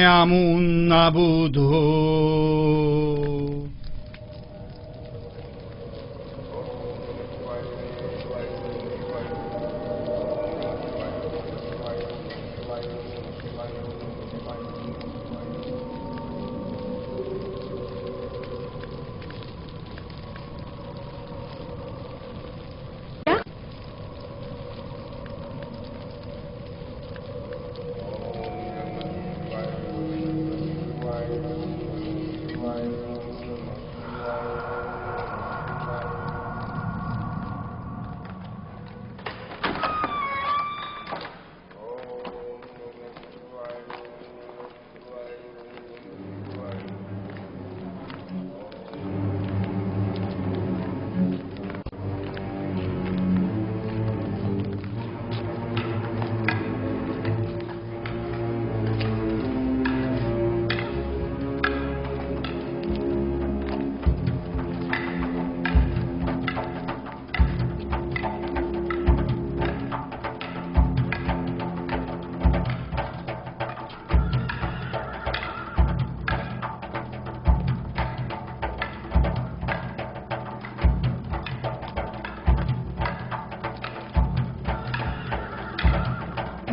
Amun نبود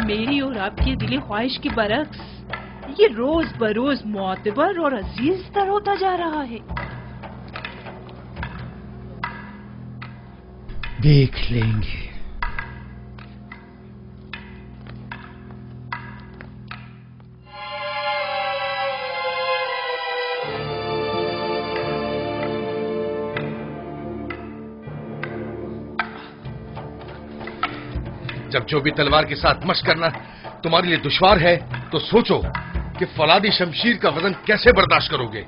میری اور آپ کی دلی خواہش کے برعکس یہ روز بروز معتبر اور عزیز تر ہوتا جا رہا ہے. دیکھ لیں گے. جب جو بھی تلوار کے ساتھ مشق کرنا تمہارے لیے دشوار ہے تو سوچو کہ فولادی شمشیر کا وزن کیسے برداشت کرو گے.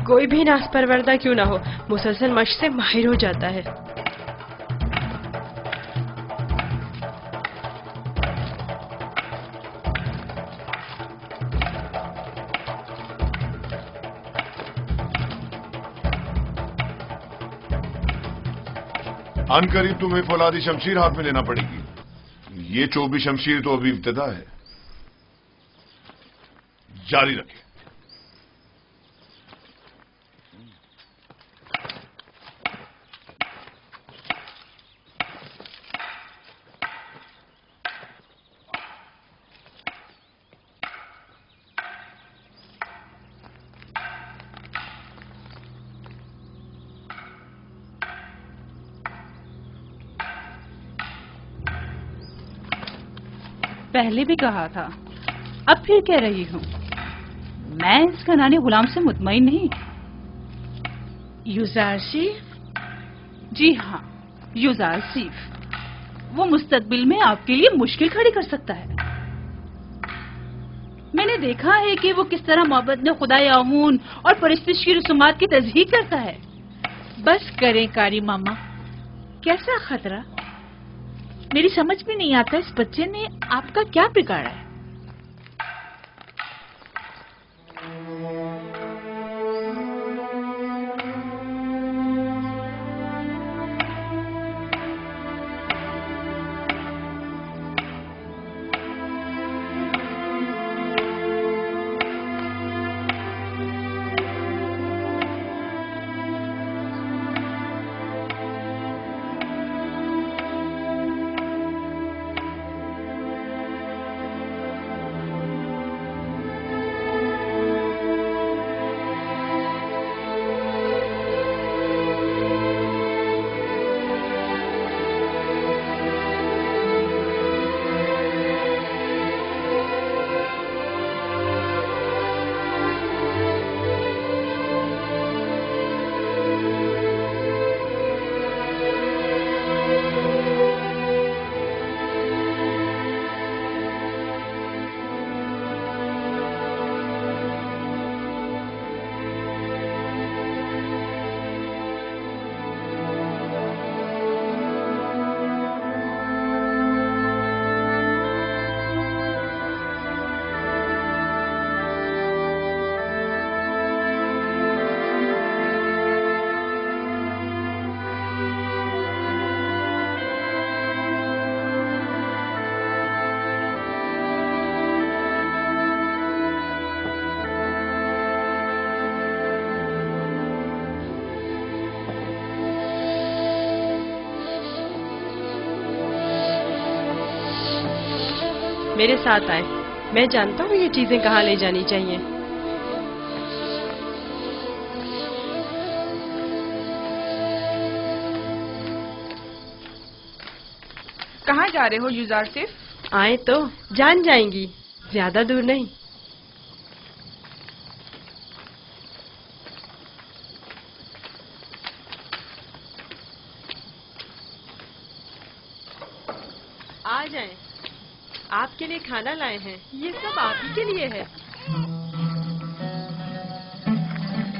کوئی بھی ناز پروردہ کیوں نہ ہو مسلسل مشق سے ماہر ہو جاتا ہے. ان قریب تمہیں فولادی شمشیر ہاتھ میں لینا پڑے گی. یہ چوبی شمشیر تو ابھی ابتدا ہے. جاری رکھیں. پہلے بھی کہا تھا اب پھر کہہ رہی ہوں میں اس کنانے غلام سے مطمئن نہیں. یوزارسیف؟ جی ہاں یوزارسیف. وہ مستقبل میں آپ کے لیے مشکل کھڑی کر سکتا ہے. میں نے دیکھا ہے کہ وہ کس طرح محبت میں خدائے آمون اور پرستش کی رسومات کی تصدیق کرتا ہے. بس کریں کاری ماما. کیسا خطرہ؟ میری سمجھ میں نہیں آتا اس بچے نے آپ کا کیا بگاڑا ہے. میرے ساتھ آئے. میں جانتا ہوں یہ چیزیں کہاں لے جانی چاہیے. کہاں جا رہے ہو یوزار صرف؟ آئے تو جان جائیں گی، زیادہ دور نہیں. آ جائیں، آپ کے لیے کھانا لائے ہیں. یہ سب آپ ہی کے لیے ہے.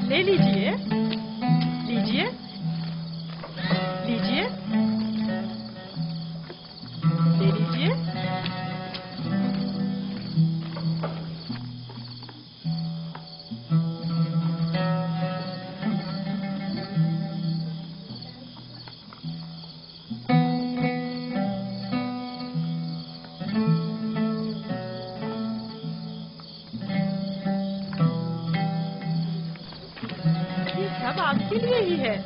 لے لیجیے لیجیے لیجیے لے لیجیے. یہ سب آپ کے لیے ہی ہے.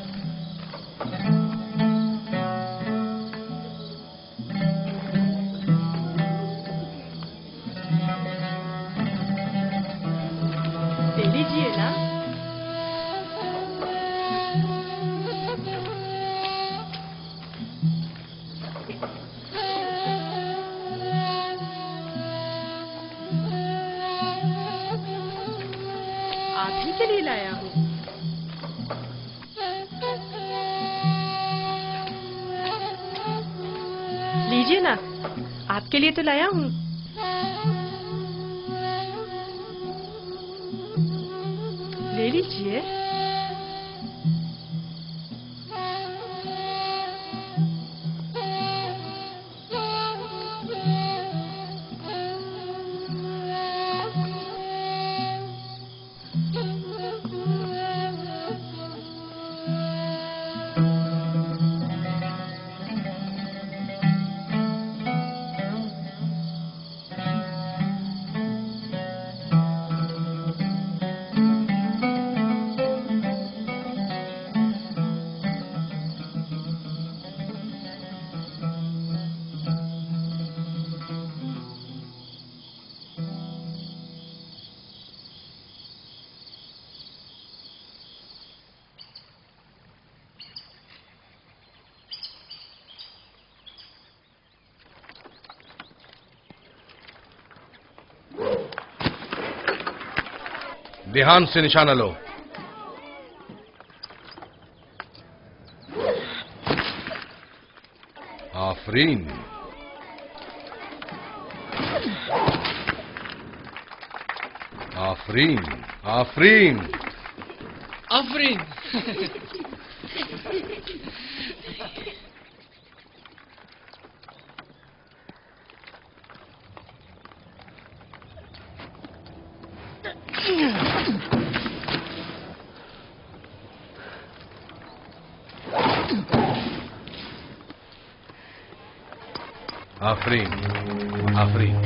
لے لیجیے نا. آپ ہی کے لیے لایا ہوں. لیجیے نا، آپ کے لیے تو لایا ہوں. لے لیجیے. دھیان سے نشانہ لو. آفرین. آفرین آفرین آفرین. آفرین آفرین.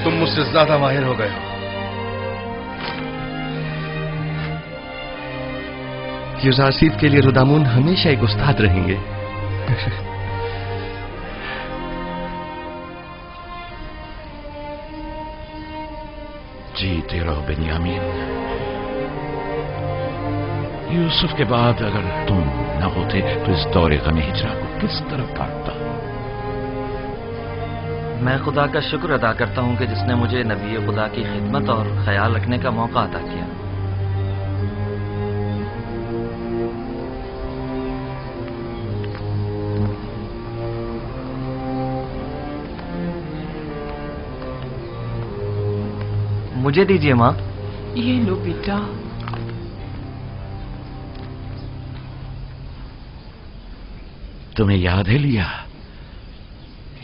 तुम मुझसे ज्यादा माहिर हो गए हो। यूजारसीफ के लिए रुदामुन हमेशा एक उस्ताद रहेंगे। जीते रहो बेनियामीन। यूसुफ के बाद अगर तुम न होते तो इस दौरे गम हिजरा को किस तरफ काटता। मैं खुदा का शुक्र अदा करता हूं कि जिसने मुझे नबी खुदा की खिदमत और ख्याल रखने का मौका अता किया। मुझे दीजिए माँ। ये लो बेटा। तुम्हें याद है लिया,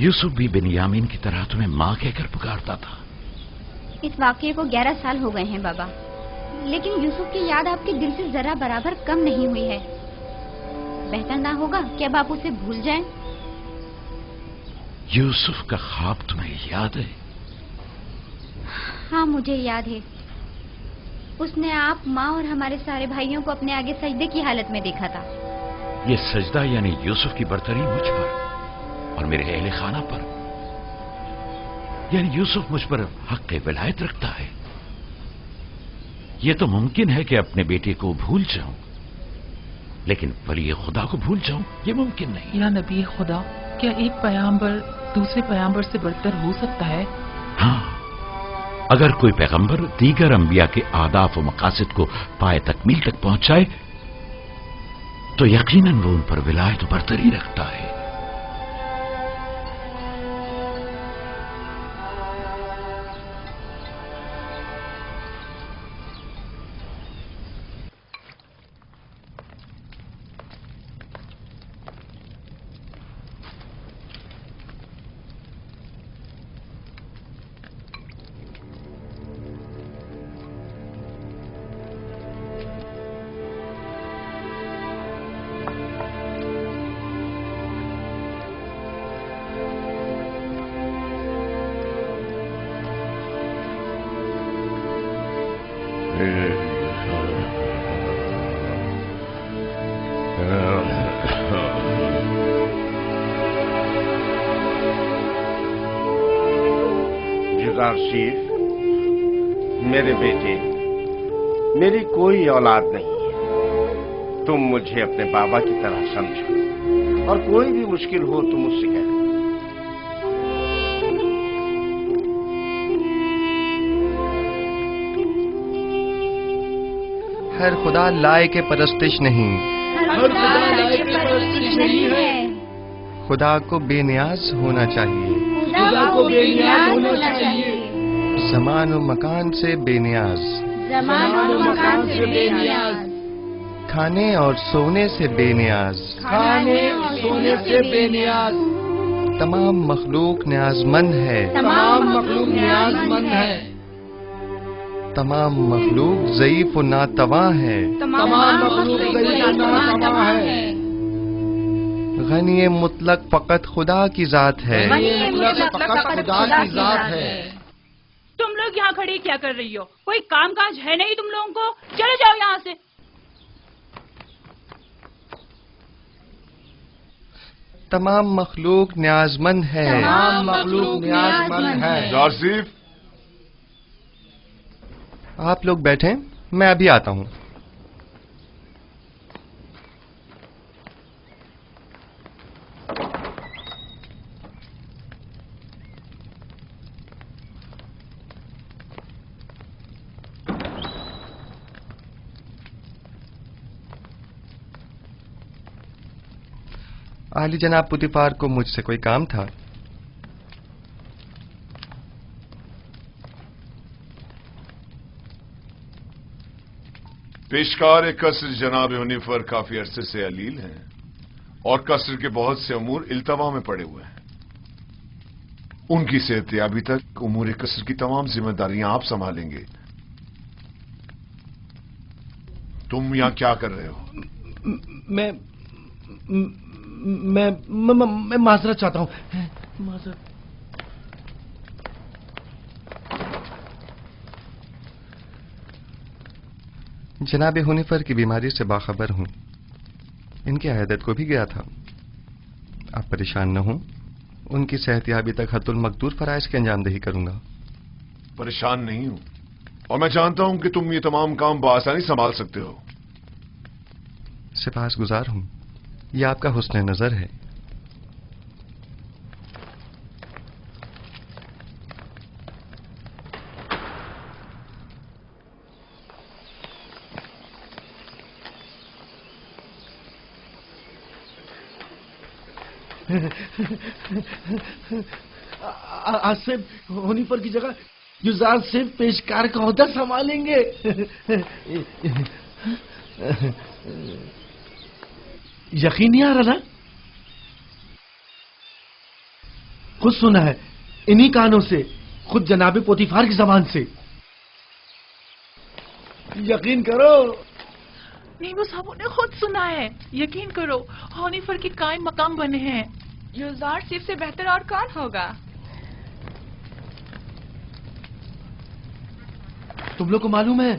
यूसुफ भी बेनियामीन की तरह तुम्हें माँ कहकर पुकारता था। इस वाकये को 11 साल हो गए हैं बाबा, लेकिन यूसुफ की याद आपके दिल से जरा बराबर कम नहीं हुई है। बेहतर ना होगा कि अब आप उसे भूल जाएं? यूसुफ का ख्वाब तुम्हें याद है? हाँ मुझे याद है। उसने आप, माँ और हमारे सारे भाइयों को अपने आगे सजदे की हालत में देखा था। ये सजदा यानी यूसुफ की बरतरी मुझ पर और मेरे अहले खाना पर, यानी यूसुफ मुझ पर हक विलायत रखता है। यह तो मुमकिन है कि अपने बेटे को भूल जाऊं, लेकिन वली खुदा को भूल जाऊं यह मुमकिन नहीं। या नबी खुदा, क्या एक पैगंबर दूसरे पैगंबर से बढ़कर हो सकता है? हाँ, अगर कोई पैगंबर दीगर अंबिया के आदाफ व मकासद को पाए तकमील तक पहुंचाए तो यकीनन वो उन पर विलायत बरतरी रखता है। यूसुफ, मेरे बेटे, मेरी कोई औलाद नहीं है। तुम मुझे अपने बाबा की तरह समझो और कोई भी मुश्किल हो तो मुझसे कहो। हर खुदा लाए के परस्तिश नहीं, खुदा को बेनियाज होना चाहिए। ज़मान और मकान से बेनियाज, खाने और सोने से बेनियाज, तमाम मखलूक न्याजमंद है, तमाम मखलूक ज़ईफ और नातवा है, गनी मुतलक फकत खुदा की जात है। तुम लोग यहाँ खड़ी क्या कर रही हो? कोई काम काज है नहीं तुम लोगों को? चले जाओ यहाँ से। तमाम मखलूक न्याजमंद है, यूसुफ, आप लोग बैठें, मैं अभी आता हूँ। आली जनाब पुतिफार को मुझसे कोई काम था? पेशकार कसर जनाब हुनीफर काफी अरसे से अलील हैं और कसर के बहुत से अमूर इल्तवा में पड़े हुए हैं। उनकी सेहतयाबी तक उमूर कसर की तमाम जिम्मेदारियां आप संभालेंगे। तुम यहां क्या कर रहे हो? मैं माजरत चाहता हूँ, माजरत। जनाब हुनिफर की बीमारी से बाखबर हूँ। इनकी अयादत को भी गया था। आप परेशान न हो, उनकी सेहतयाबी तक हद्दुल मकदूर फराइज की अंजामदही करूंगा। परेशान नहीं हूं और मैं जानता हूं कि तुम ये तमाम काम बआसानी संभाल सकते हो। सिपासगुजार हूं, यह आपका हुस्न नजर है। आसिफ हुनिफर की जगह युजार सिर्फ पेशकार का ओहदा संभालेंगे। यकीन नहीं आ रहा ना? खुद सुना है इन्हीं कानों से, खुद जनाबे पोतीफार की जबान से। यकीन करो। नहीं, वो साहब ने खुद सुना है। यकीन करो, हुनिफर के कायम मकाम बने हैं। युजार सिर्फ से बेहतर और कौन होगा? तुम लोग को मालूम है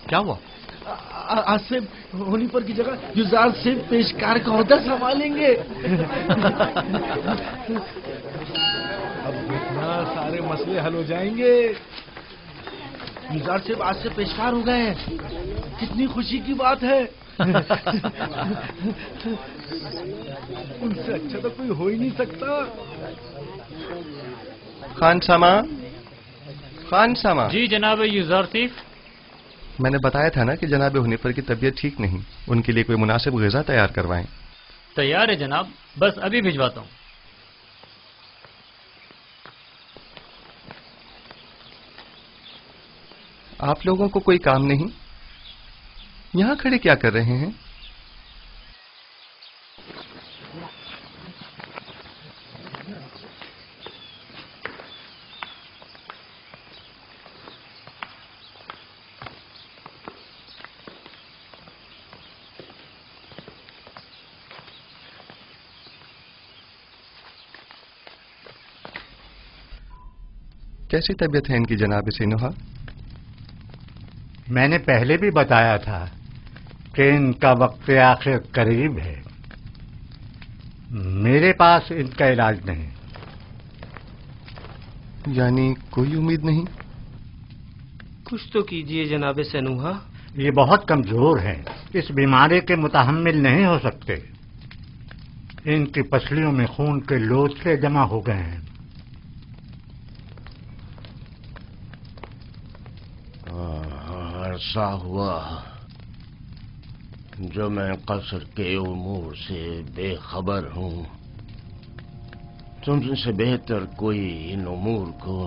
क्या हुआ? आसिफ हुनिफर की जगह युजार सिर्फ पेशकार का ओहदा संभालेंगे। अब देखना सारे मसले हल हो जाएंगे। युजार सिर्फ आज से पेशकार हो गए हैं। कितनी खुशी की बात है। उनसे अच्छा तो कोई हो ही नहीं सकता। खान सामा। जी जनाब यूसुफ। मैंने बताया था ना कि जनाब हुनिफर की तबीयत ठीक नहीं, उनके लिए कोई मुनासिब ग़िज़ा तैयार करवाएं। तैयार है जनाब, बस अभी भिजवाता हूँ। आप लोगों को कोई काम नहीं? यहां खड़े क्या कर रहे हैं? कैसी तबीयत है इनकी जनाब सिनुहा? मैंने पहले भी बताया था कि इनका वक्त आखिर करीब है। मेरे पास इनका इलाज नहीं। यानी कोई उम्मीद नहीं? कुछ तो कीजिए जनाब सनूहा। ये बहुत कमजोर हैं, इस बीमारी के मुतहम्मिल नहीं हो सकते। इनकी पसलियों में खून के लोथड़े जमा हो गए हैं। अरसा हुआ जो मैं कसर के उमूर से बेखबर हूँ। तुमसे बेहतर कोई इन उमूर को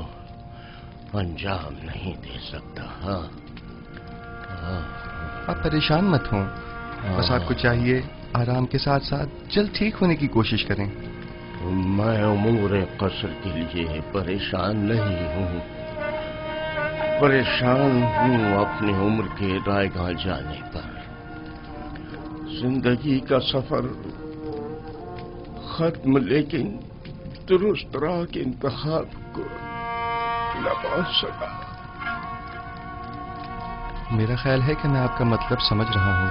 अंजाम नहीं दे सकता। आप परेशान मत हों, बस आपको चाहिए आराम के साथ साथ जल्द ठीक होने की कोशिश करें। मैं उमूर कसर के लिए परेशान नहीं हूँ, परेशान हूँ अपनी उम्र के रायगाह जाने पर। जिंदगी का सफर खत्म, लेकिन दुरुस्त राह के इंतखाब को न पा सका। मेरा ख्याल है कि मैं आपका मतलब समझ रहा हूँ।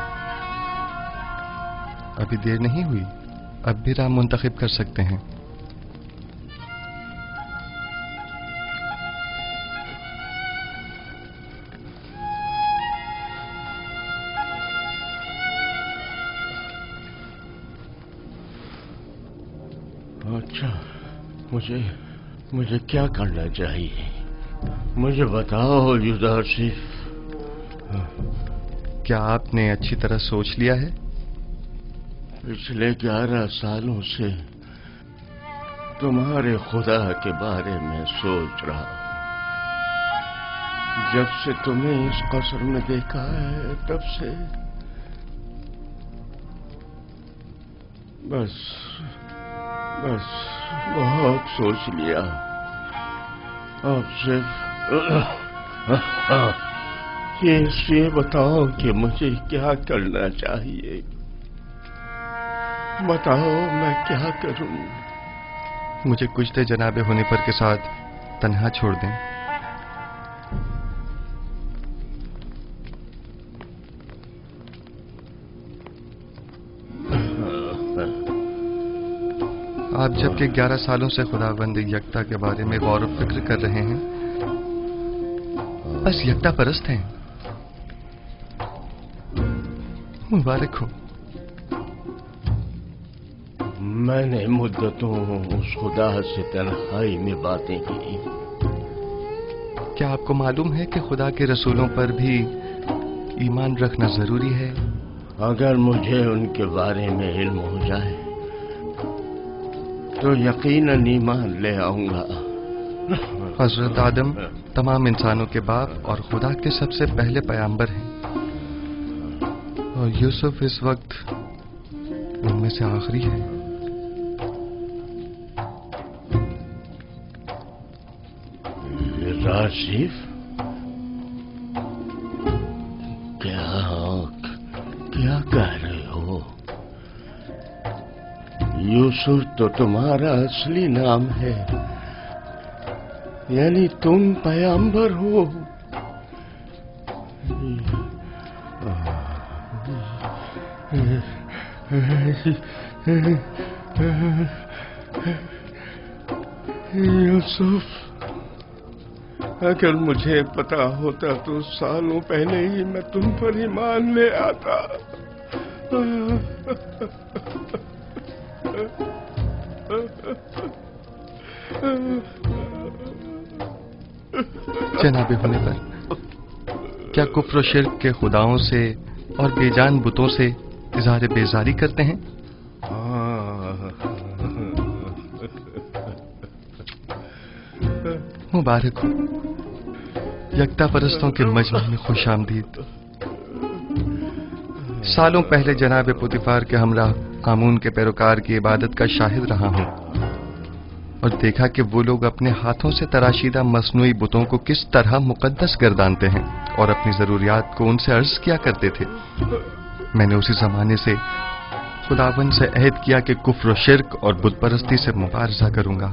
अभी देर नहीं हुई, अब भी राह मुंतखब कर सकते हैं। अच्छा, मुझे क्या करना चाहिए? मुझे बताओ यूसुफ। क्या आपने अच्छी तरह सोच लिया है? पिछले 11 सालों से तुम्हारे खुदा के बारे में सोच रहा हूं। जब से तुम्हें इस कसर में देखा है तब से बस बहुत सोच लिया। अब सिर्फ ये बताओ कि मुझे क्या करना चाहिए। बताओ मैं क्या करूं? मुझे कुछ देर जनाब हुनीफर के साथ तन्हा छोड़ दें। आप जबकि 11 सालों से खुदाबंद यकता के बारे में गौर व फिक्र कर रहे हैं, बस यकता परस्त हैं। मुबारक हो। मैंने मुद्दतों उस खुदा से तन्हाई में बातें की। क्या आपको मालूम है कि खुदा के रसूलों पर भी ईमान रखना जरूरी है? अगर मुझे उनके बारे में इल्म हो जाए तो यकीनन ईमान ले आऊंगा। हजरत आदम तमाम इंसानों के बाप और खुदा के सबसे पहले पैगंबर हैं, और यूसुफ इस वक्त उनमें से आखिरी है। राशिफ, क्या कह रहे हो? यूसुफ तो तुम्हारा असली नाम है, यानी तुम पैगंबर हो। यूसुफ, अगर मुझे पता होता तो सालों पहले ही मैं तुम पर ईमान ले आता। जनाब हुनीफर, क्या कुफ्र और शिर्क के खुदाओं से और बेजान बुतों से इज़हार बेजारी करते हैं? मुबारक हो। यकता परस्तों के मजमे में खुश आमदीद। सालों पहले जनाब पुतिफार के हमराह आमून के पैरोकार की इबादत का शाहिद रहा हूं और देखा कि वो लोग अपने हाथों से तराशीदा मसनूई बुतों को किस तरह मुकद्दस गर्दानते हैं और अपनी जरूरियात को उनसे अर्ज किया करते थे। मैंने उसी जमाने से खुदावन से अहद किया कि कुफ्र और शिर्क और बुत परस्ती से मुबारजा करूंगा,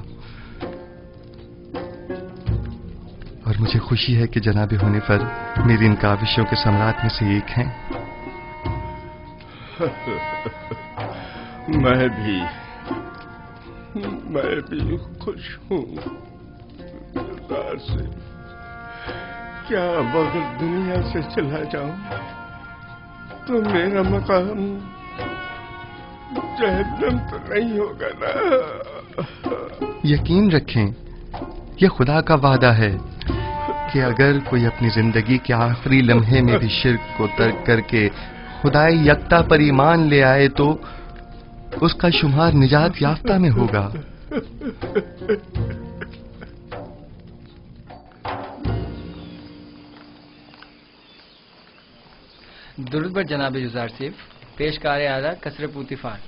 और मुझे खुशी है कि जनाब हुनीफर मेरी इन काविशों के सम्राट में से एक हैं। मैं भी खुश हूँ से। क्या अगर दुनिया से चला जाऊं तो मेरा मकाम जहन्नम तो नहीं होगा ना? यकीन रखें, यह खुदा का वादा है कि अगर कोई अपनी जिंदगी के आखिरी लम्हे में भी शिर्क को तर्क करके खुदाई यकता पर ईमान ले आए तो उसका शुमार निजात याफ्ता में होगा। दुरूद बर जनाब युजार सिफ, पेशकार आदा कसर पुतिफार।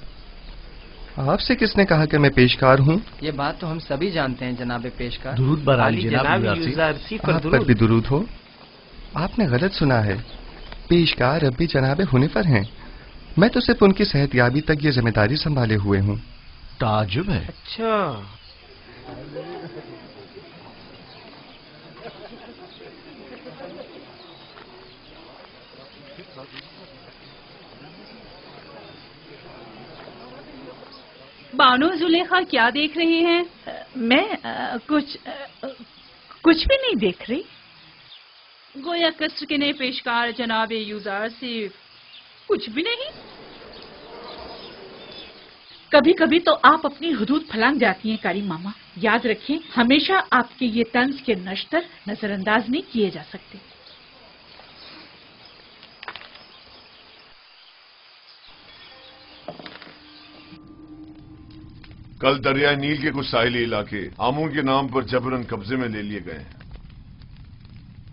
आपसे किसने कहा कि मैं पेशकार हूँ? ये बात तो हम सभी जानते हैं जनाब पेशकार। दुरूद बर आली जनाब युजार सिफ। आप पर भी दुरूद हो। आपने गलत सुना है, पेशकार अब भी जनाब हुनीफर हैं। मैं तो सिर्फ उनकी सेहतयाबी तक ये जिम्मेदारी संभाले हुए हूँ। ताजुब है। अच्छा, बानो जुलेखा क्या देख रही हैं? मैं कुछ भी नहीं देख रही। गोया कसर के नए पेशकार जनाब युजार सिफ कुछ भी नहीं। कभी कभी तो आप अपनी हुदूद फलांग जाती हैं कारी मामा। याद रखें, हमेशा आपके ये तंज के नश्तर नजरअंदाज नहीं किए जा सकते। कल दरियाई नील के कुछ साहिली इलाके आमून के नाम पर जबरन कब्जे में ले लिए गए हैं,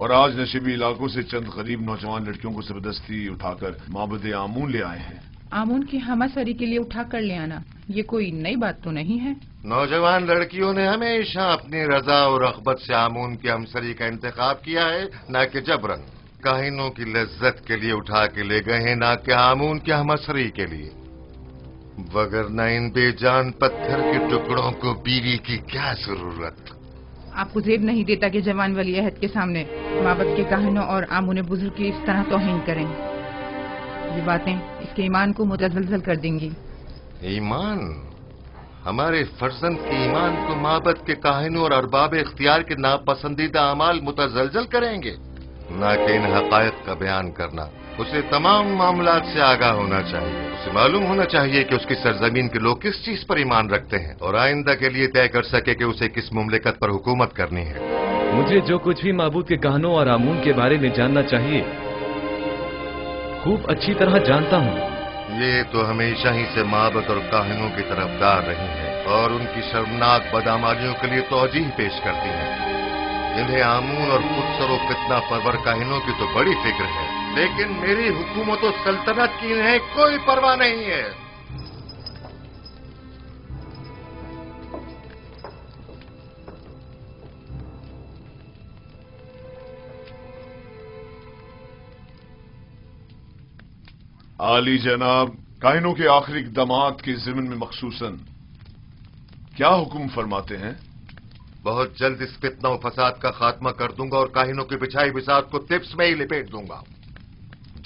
और आज नशीबी इलाकों से चंद गरीब नौजवान लड़कियों को जबरदस्ती उठाकर माबद आमून ले आए हैं। आमून की हमासरी के लिए उठा कर ले आना ये कोई नई बात तो नहीं है। नौजवान लड़कियों ने हमेशा अपनी रजा और रग़बत से आमून की हमसरी का इंतखाब किया है, न कि जबरन। काहिनों की लज्जत के लिए उठा के ले गए हैं, न कि आमून की हमसरी के लिए। वगरना इन बेजान पत्थर के टुकड़ों को बीवी की क्या जरूरत। आपको जेब नहीं देता कि जवान वली अहद के सामने माबद के काहिनों और आमुने बुजुर्ग की इस तरह तौहीन करें। ये बातें इसके ईमान को मुतज़लज़ल कर देंगी। ईमान? हमारे फर्जंद के ईमान को माबद के काहिनों और अरबाब इख्तियार के नापसंदीदा अमाल मुतज़लज़ल करेंगे? ना कि इन हक़ाइक़ का बयान करना। उसे तमाम मामलात से आगाह होना चाहिए। उसे मालूम होना चाहिए कि उसकी सरजमीन के लोग किस चीज पर ईमान रखते हैं और आइंदा के लिए तय कर सके कि उसे किस मुमलिकत पर हुकूमत करनी है। मुझे जो कुछ भी माबूद के कहनों और आमून के बारे में जानना चाहिए खूब अच्छी तरह जानता हूँ। ये तो हमेशा ही से माबद और काहिनों की तरफदार रही है और उनकी शर्मनाक बदआमालियों के लिए तौजीह पेश करती है। इन्हें आमून और खुदसरो फितना परवर काहिनों की तो बड़ी फिक्र है, लेकिन मेरी हुकूमत और सल्तनत की इन्हें कोई परवाह नहीं है। आली जनाब, काहिनों के आखिरी इक़दामात के ज़िम्न में मखसूसन क्या हुक्म फरमाते हैं? बहुत जल्द इस फितना और फसाद का खात्मा कर दूंगा और काहिनों की बिछाई बिसात को तिप्स में ही लिपेट दूंगा।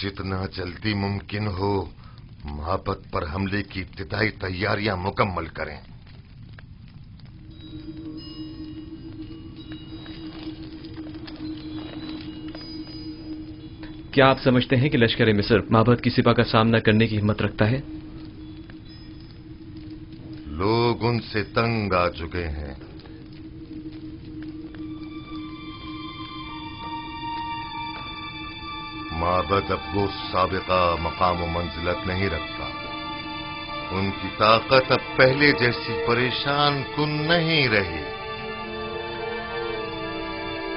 जितना जल्दी मुमकिन हो माबद पर हमले की इब्तिदाई तैयारियां मुकम्मल करें। क्या आप समझते हैं कि लश्कर मिस्र माबद की सिपा का सामना करने की हिम्मत रखता है? लोग उनसे तंग आ चुके हैं। माबद अब वो साबिका मकाम व मंजिलत नहीं रखता। उनकी ताकत अब पहले जैसी परेशान कुन नहीं रही।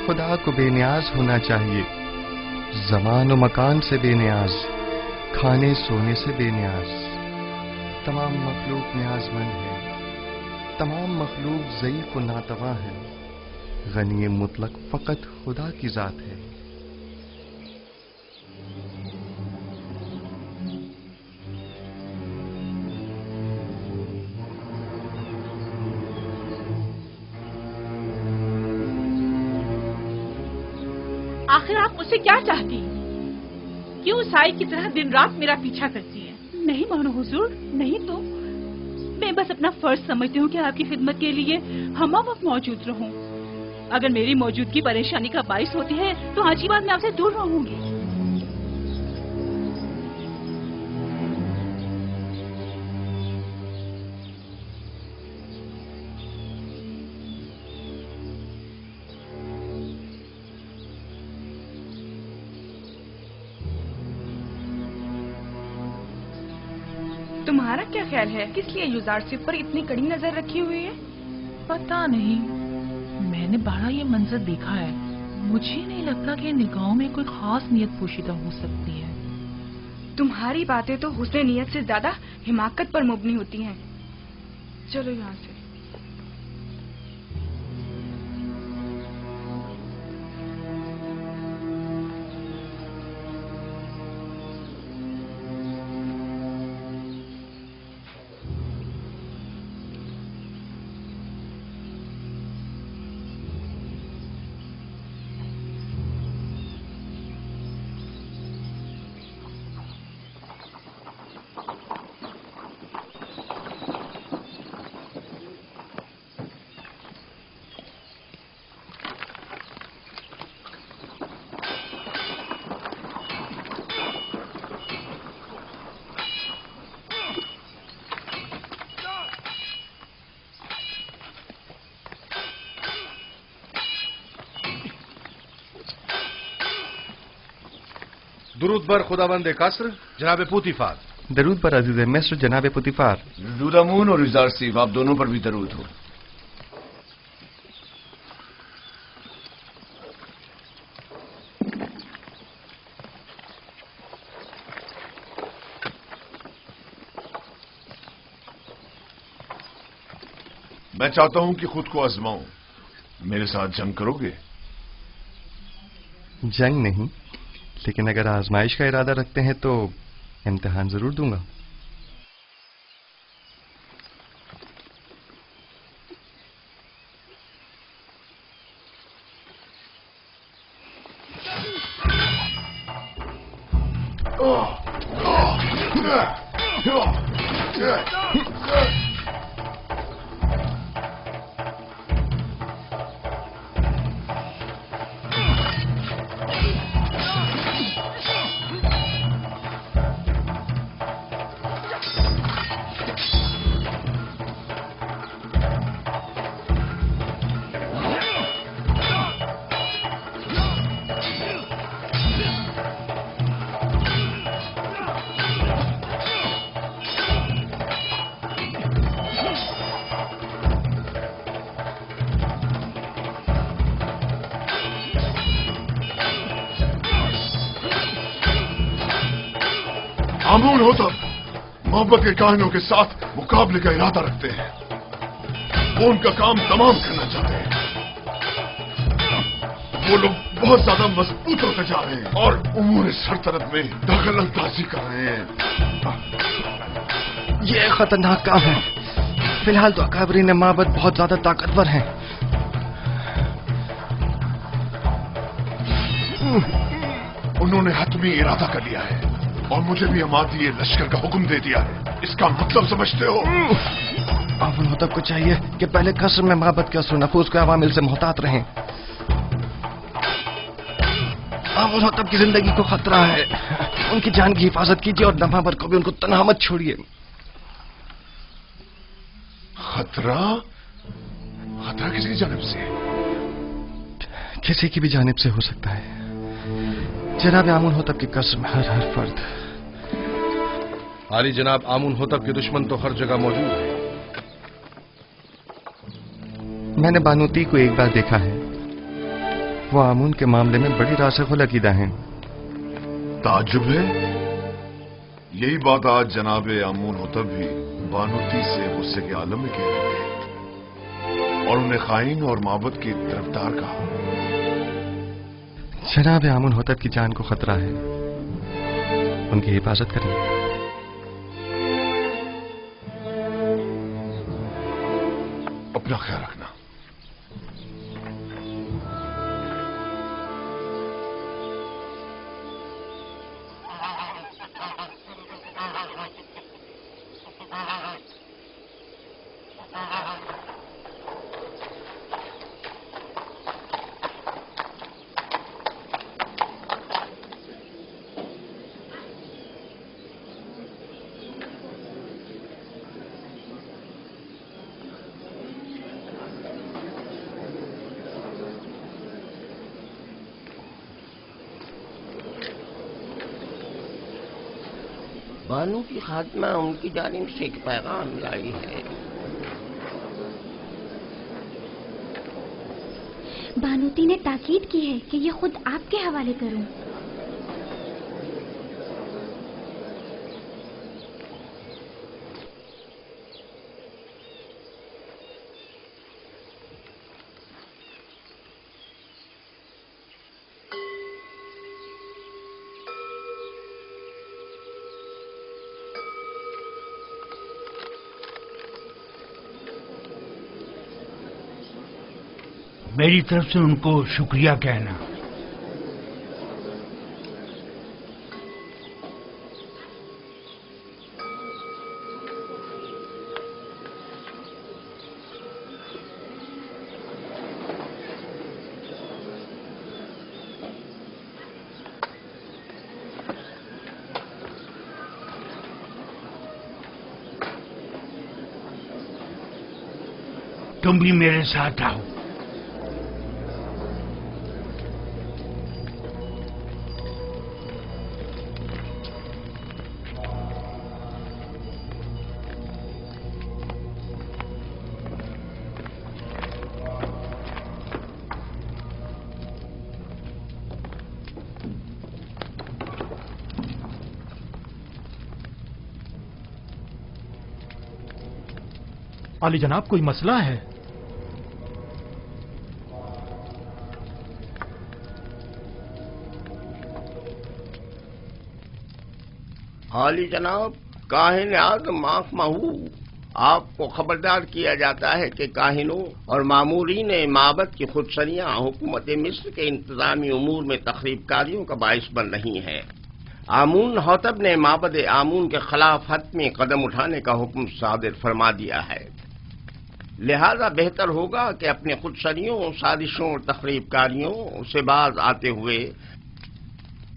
खुदा को बेनियाज होना चाहिए, ज़मान व मकान से बेनियाज, खाने सोने से बेनियाज। तमाम मखलूक न्याजमंद है, तमाम मखलूक ज़ईफ़ व नातवा है। गनी मुतलक फ़कत खुदा की ज़ात है। आखिर आप मुझसे क्या चाहती हैं? क्यों साई की तरह दिन रात मेरा पीछा करती हैं? नहीं मानो हुजूर, नहीं तो मैं बस अपना फर्ज समझती हूँ कि आपकी खिदमत के लिए हमा वक्त मौजूद रहूं। अगर मेरी मौजूदगी परेशानी का बाइस होती है तो आज की बात मैं आपसे दूर रहूंगी। तुम्हारा क्या ख्याल है, किस लिए युजारसिफ पर इतनी कड़ी नजर रखी हुई है? पता नहीं, मैंने बड़ा ये मंजर देखा है। मुझे नहीं लगता कि निगाहों में कोई खास नियत पोशीदा हो सकती है। तुम्हारी बातें तो हुस्न नियत से ज्यादा हिमाकत पर मबनी होती हैं। चलो यहाँ से। दुरूद बर खुदाबंद कसर जनाब पुतिफार। दरूद पर अजीज मिस्र जनाब पुतिफार। दुदामून और युजारसिफ, आप दोनों पर भी दरूद हो। मैं चाहता हूं कि खुद को आजमाऊं। मेरे साथ जंग करोगे? जंग नहीं, लेकिन अगर आजमाइश का इरादा रखते हैं तो इम्तिहान जरूर दूंगा। आमूल होतब मोहब्बत के काहिनों के साथ मुकाबले का इरादा रखते हैं। वो उनका काम तमाम करना चाहते हैं। वो लोग बहुत ज्यादा मजबूत होते जा रहे हैं और उमूर सरतरत में दखल अंदाजी कर रहे हैं। ये खतरनाक काम है। फिलहाल तो अकाबरीन माबद बहुत ज्यादा ताकतवर हैं। उन्होंने हतमी इरादा कर लिया है और मुझे भी अमादी लश्कर का हुक्म दे दिया है। इसका मतलब समझते हो? आमुल होतब को चाहिए कि पहले कसर में माबद के असर नफूस के अवामिल से मोहतात रहें। आमुल होतब की जिंदगी को खतरा है। उनकी जान की हिफाजत कीजिए और दमा पर कभी उनको तन्हा मत छोड़िए। खतरा? खतरा किसकी जानिब से? किसी की भी जानिब से हो सकता है। जनाब आमुल होतब की कसम हर फर्द। आली जनाब, आमुल होतब के दुश्मन तो हर जगह मौजूद है। मैंने बानूती को एक बार देखा है। वो आमून के मामले में बड़ी रासिख़ुल अक़ीदा हैं। ताज्जुब है। यही बात आज जनाब आमून होतब भी बानूती से गुस्से के आलम में कह रहे थे और उन्हें खाइन और माबद की तरफदार कहा। जनाब आमुन होतब की जान को खतरा है। उनकी हिफाजत करें। अपना ख्याल रखना। बानू की खात्मा उनकी जानिब से एक पैगाम लाई है। बानूती ने ताकीद की है कि ये खुद आपके हवाले करूं। मेरी तरफ से उनको शुक्रिया कहना। तुम भी मेरे साथ आओ। आली जनाब, कोई मसला है? आली जनाब, काहिन आज़म माफ महू, आपको खबरदार किया जाता है कि काहिनों और मामूरीन माबद की खुदसरियां हुकूमत मिस्र के इंतजामी उमूर में तखरीबकारियों का बाइस बन रही हैं। आमून हौतब ने माबद आमून के खिलाफ हतमी कदम उठाने का हुक्म सादिर फरमा दिया है, लिहाजा बेहतर होगा कि अपने खुदसरियों, साजिशों और तखरीबकारियों से बाज आते हुए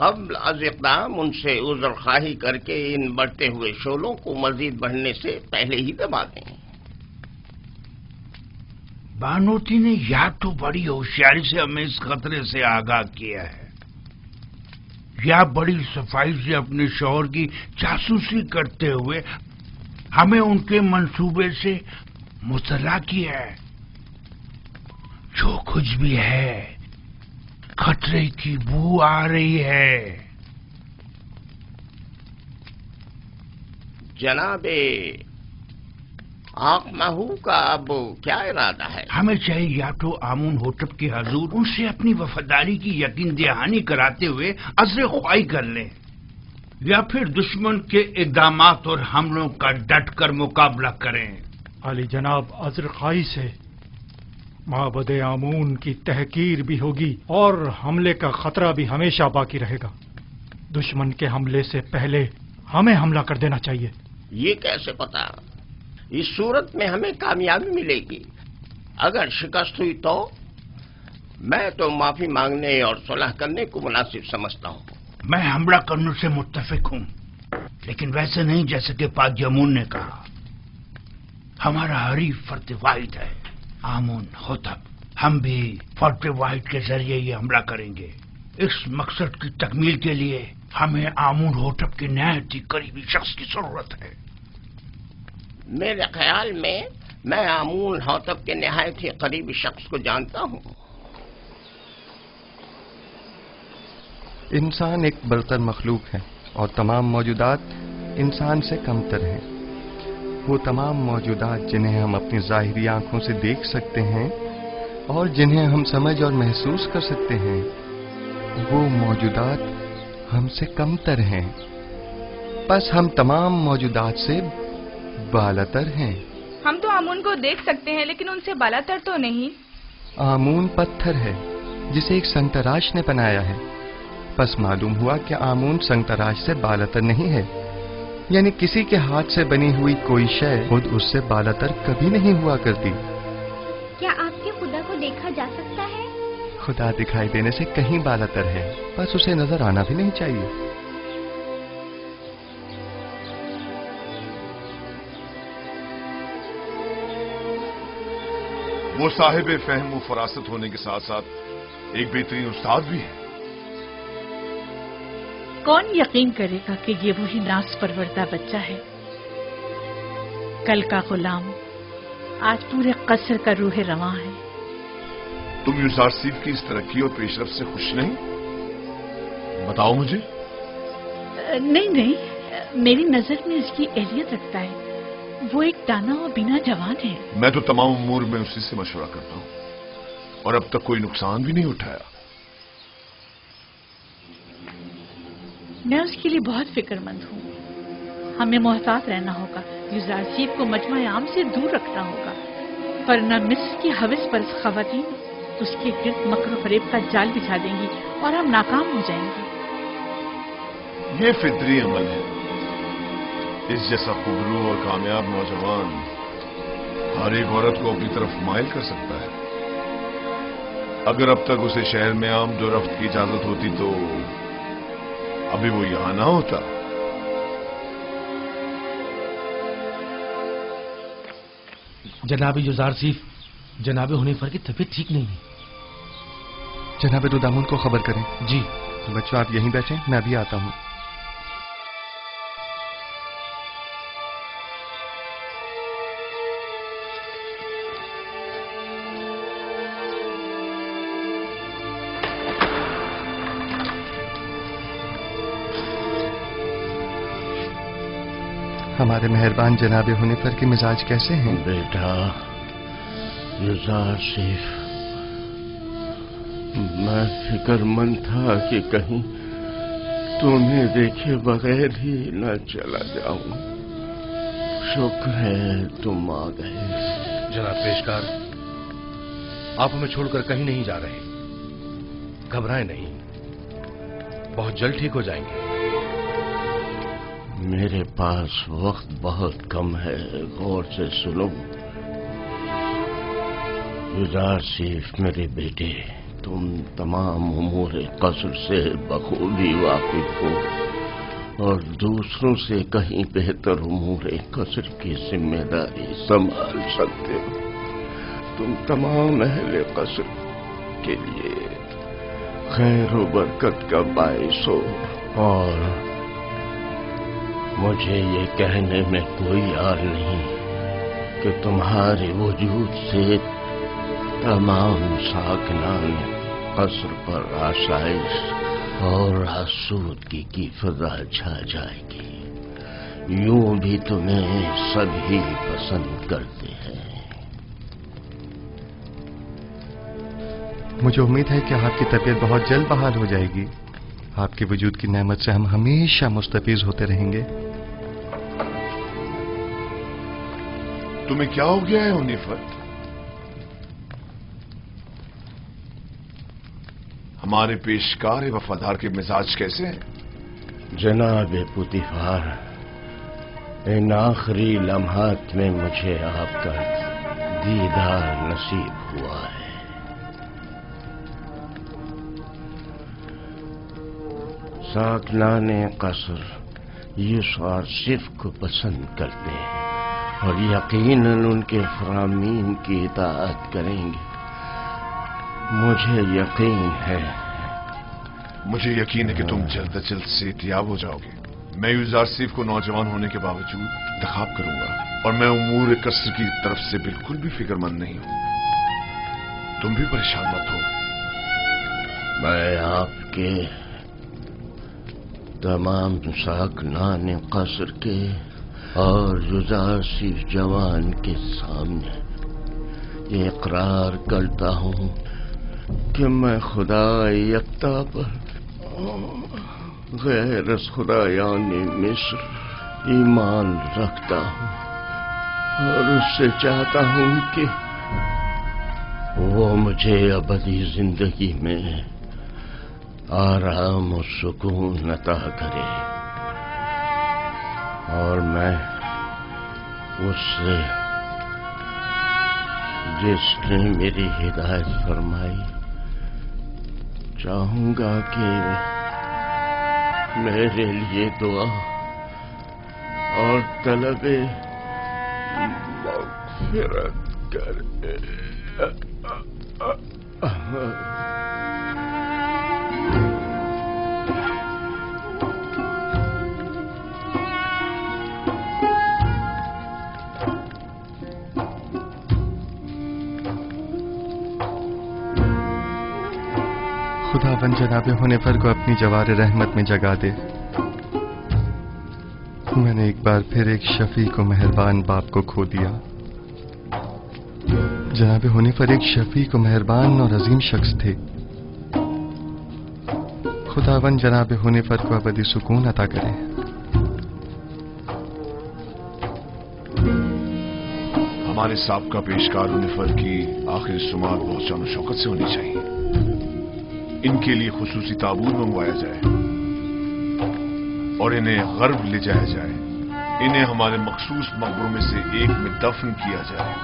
कब्ल अज इक़दाम उनसे उज़्र ख़्वाही करके इन बढ़ते हुए शोलों को मजीद बढ़ने से पहले ही दबा दें। बानोती ने या तो बड़ी होशियारी से हमें इस खतरे से आगाह किया है, या बड़ी सफाई से अपने शौहर की जासूसी करते हुए हमें उनके मंसूबे से मुतला किया है। जो कुछ भी है, खतरे की बू आ रही है। जनाबे आंख महू का अब क्या इरादा है? हमें चाहिए या तो आमून होटब के हजूर उनसे अपनी वफादारी की यकीन दहानी कराते हुए अज़्र ख्वाही कर लें, या फिर दुश्मन के इक़दामात और हमलों का डट कर मुकाबला करें। अली जनाब, अज़्र ख्वाही से माबद आमून की तहकीर भी होगी और हमले का खतरा भी हमेशा बाकी रहेगा। दुश्मन के हमले से पहले हमें हमला कर देना चाहिए। ये कैसे पता? इस सूरत में हमें कामयाबी मिलेगी। अगर शिकस्त हुई तो मैं तो माफी मांगने और सुलह करने को मुनासिब समझता हूँ। मैं हमला करने से मुत्तफिक हूँ, लेकिन वैसे नहीं जैसे कि पाक यमून ने कहा। हमारा हरीफ फर्द वाहिद है आमून होतब। हम भी फर्द वाहिद के जरिए ये हमला करेंगे। इस मकसद की तकमील के लिए हमें आमून होतब के नहायत ही करीबी शख्स की जरूरत है। मेरे ख्याल में मैं आमून हौतब के नहायत ही करीबी शख्स को जानता हूँ। इंसान एक बरतर मखलूक है और तमाम मौजूदात इंसान से कमतर हैं। वो तमाम मौजूदात जिन्हें हम अपनी ज़ाहिरी आंखों से देख सकते हैं और जिन्हें हम समझ और महसूस कर सकते हैं, वो मौजूदात हमसे कमतर हैं। बस हम तमाम मौजूदात से बालातर हैं। हम तो आमून को देख सकते हैं, लेकिन उनसे बालातर तो नहीं। आमून पत्थर है जिसे एक संतराश ने बनाया है। बस मालूम हुआ कि आमून संतराश से बालातर नहीं है, यानी किसी के हाथ से बनी हुई कोई शय खुद उससे बालातर कभी नहीं हुआ करती। क्या आपके खुदा को देखा जा सकता है? खुदा दिखाई देने से कहीं बालातर है, बस उसे नजर आना भी नहीं चाहिए। वो साहिब फहम व फरासत होने के साथ साथ एक बेहतरीन उस्ताद भी है। कौन यकीन करेगा कि ये वही नास परवरदा बच्चा है? कल का गुलाम आज पूरे कसर का रूह रवां है। तुम यूजारसीफ की इस तरक्की और पेशरफ से खुश नहीं? बताओ मुझे। नहीं, मेरी नजर में इसकी एहलियत रखता है। वो एक दाना और बिना जवान है। मैं तो तमाम उमूर में उसी से मशवरा करता हूं और अब तक कोई नुकसान भी नहीं उठाया। मैं उसके लिए बहुत फिक्रमंद हूँ। हमें मोहतात रहना होगा। यूजारसीफ को मजमा आम से दूर रखना होगा, वरना मिस्र की हविस पर खवातीन उसके गिर्द मकर फरेब का जाल बिछा देंगी और हम नाकाम हो जाएंगे। ये फितरी अमल है। इस जैसा खुबरू और कामयाब नौजवान हर एक औरत को अपनी तरफ माइल कर सकता है। अगर अब तक उसे शहर में आमद रफ्त की इजाजत होती तो अभी वो यहां ना होता। जनाब यूजारसीफ, जनाब हुनीफर की तबीयत ठीक नहीं है। जनाब रुदामुन को खबर करें। जी। बच्चों आप यहीं बैठें, मैं भी आता हूं। हमारे मेहरबान जनाब हुनीफर के मिजाज कैसे हैं? बेटा यूजारसीफ, मैं फिक्रमंद था कि कहीं तुम्हें देखे बगैर ही न चला जाऊं। शुक्र है तुम आ गए। जनाब पेशकार, आप हमें छोड़कर कहीं नहीं जा रहे। घबराएं नहीं, बहुत जल्द ठीक हो जाएंगे। میرے پاس وقت بہت کم ہے، غور سے سنو۔ یوزارسیف میرے بیٹے، تم تمام امور قصر سے بخوبی واقف ہو اور دوسروں سے کہیں بہتر امور قصر کی ذمہ داری سنبھال سکتے ہو۔ تم تمام اہل قصر کے لیے خیر و برکت کا باعث ہو، اور مجھے یہ کہنے میں کوئی عار نہیں کہ تمہارے وجود سے تمام ساکنان قصر پر آسائش اور آسودگی کی فضا چھا جائے گی۔ یوں بھی تمہیں سبھی پسند کرتے ہیں۔ مجھے امید ہے کہ آپ کی طبیعت بہت جلد بحال ہو جائے گی۔ آپ کے وجود کی نعمت سے ہم ہمیشہ مستفیض ہوتے رہیں گے۔ تمہیں کیا ہو گیا ہے ہنیفر؟ ہمارے پیشکار وفادار کے مزاج کیسے ہیں؟ جناب پوتیفار، ان آخری لمحات میں مجھے آپ کا دیدار نصیب ہوا ہے۔ ساکنان قصر یوزارسیف کو پسند کرتے ہیں اور یقیناً ان کے فرامین کی اطاعت کریں گے۔ مجھے یقین ہے کہ تم جلد از جلد صحتیاب ہو جاؤ گے۔ میں یوزارسیف کو نوجوان ہونے کے باوجود انتخاب کروں گا، اور میں امور قصر کی طرف سے بالکل بھی فکر مند نہیں ہوں۔ تم بھی پریشان مت ہو۔ میں آپ کے تمام ساکنان قصر کے اور یوزارسیف جوان کے سامنے یہ اقرار کرتا ہوں کہ میں خدا یکتا پر غیر از خدایان مصر ایمان رکھتا ہوں، اور اس سے چاہتا ہوں کہ وہ مجھے ابدی زندگی میں آرام و سکون عطا کرے، اور میں اس سے جس نے میری ہدایت فرمائی چاہوں گا کہ میرے لیے دعا اور طلب مغفرت کرے۔ خداوند جناب ہنیفر کو اپنی جوار رحمت میں جگا دے۔ میں نے ایک بار پھر ایک شفیق و مہربان باپ کو کھو دیا۔ جناب ہنیفر ایک شفیق و مہربان اور عظیم شخص تھے۔ خداوند جناب ہنیفر کو ابدی سکون عطا کرے۔ ہمارے سابقہ پیشکار ہنیفر کی آخری سماعت بہت شان و شوکت سے ہونی چاہیے۔ ان کے لیے خصوصی تابوت منگوایا جائے اور انہیں غرب لے جایا جائے۔ انہیں ہمارے مخصوص مقبروں میں سے ایک میں دفن کیا جائے۔